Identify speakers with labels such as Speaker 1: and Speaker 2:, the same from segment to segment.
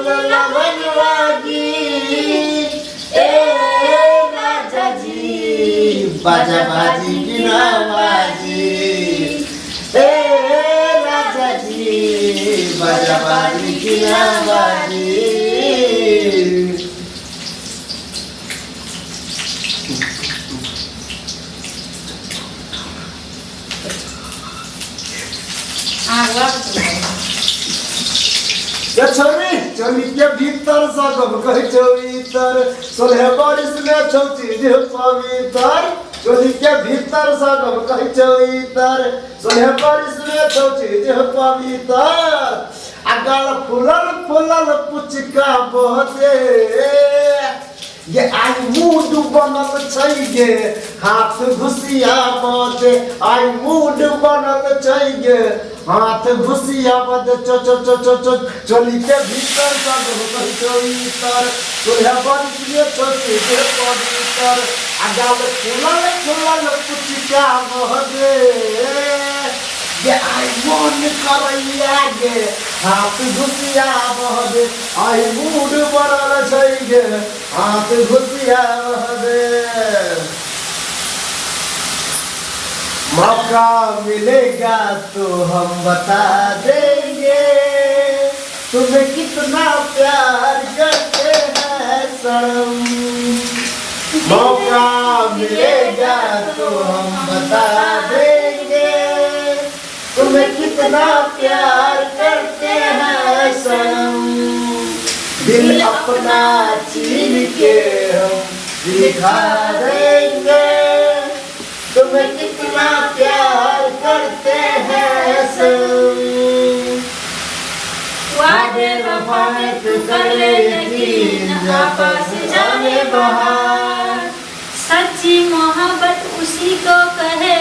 Speaker 1: बोलला बनवाजी ए राजा जी बाजा बाजी की नवाजी ए राजा जी बाजा बाजी की नवाजी चोरी के भीतर सगम कहे चौतर सोलह बारिश में छौची जे पवित्र चोरी के भीतर सगम कहे चौतर सोलह बारिश में छौची जे पवित्र अगल फुलल फुलल पुचका बहते ये आई मूड बनल छैगे हाथ घुसिया बदे आई मूड बनल छैगे हाथ घुसिया बदे चो चो चो चो चो चोली के भीतर सब कहि चोईतर तोहे बंदिए छोटे के पवित्र अगाल फुलल फुलल पुचका बहदे ये आई मन करैया गे हाथ घुसिया बहदे आई मूड बनल छैगे हाथ घुसिया बहदे मौका मिलेगा तो हम बता देंगे तुम्हें कितना प्यार करते हैं सनम मौका मिलेगा तो हम बता देंगे तुम्हें कितना प्यार करते हैं सनम दिल अपना छीन के हम दिखा देंगे तुम्हें कितना प्यार करते हैं सनम
Speaker 2: वादे वफा में तू कर ले यकीन आपस जाने बहार सच्ची मोहब्बत उसी को कहे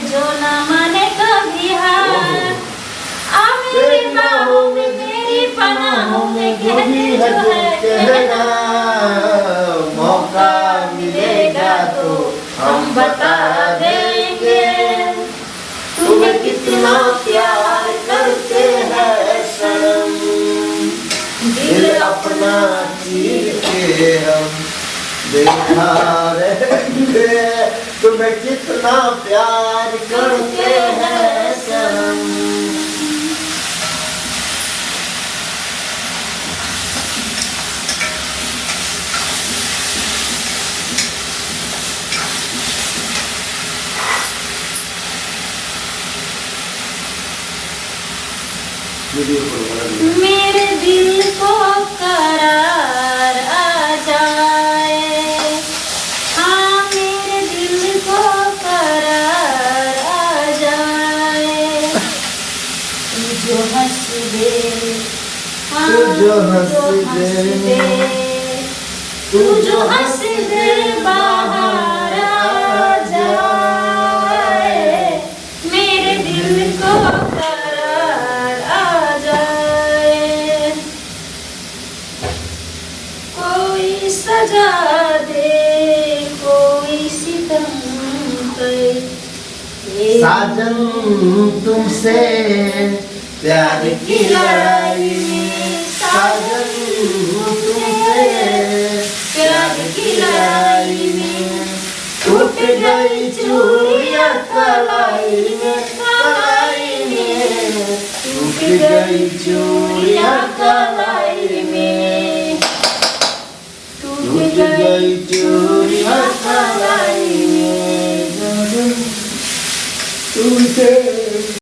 Speaker 2: जो ना माने कभी हार आ मेरी बाहों में मेरी पनाहों में कहती जो है कहना
Speaker 1: मौका मिलेगा तो हम बता देंगे तुम्हें कितना प्यार करते हैं सनम दिल अपना चीर के हम दिखा देंगे तुम्हें कितना प्यार करते हैं सनम
Speaker 2: मेरे दिल को करार आ जाए हाँ मेरे दिल को करार आ जाए तू जो हंस दे हाँ
Speaker 1: तू जो हंस दे
Speaker 2: तू जो हंस दे बाहर आ जाए मेरे दिल को सजा दे कोई सितम करे
Speaker 1: साजन तुमसे प्यार की लड़ाई में साजन तुमसे
Speaker 2: प्यार की लड़ाई में
Speaker 1: टूट गई चूड़ियां कलाई में टूट गई चूड़ियां कलाई में टूट गई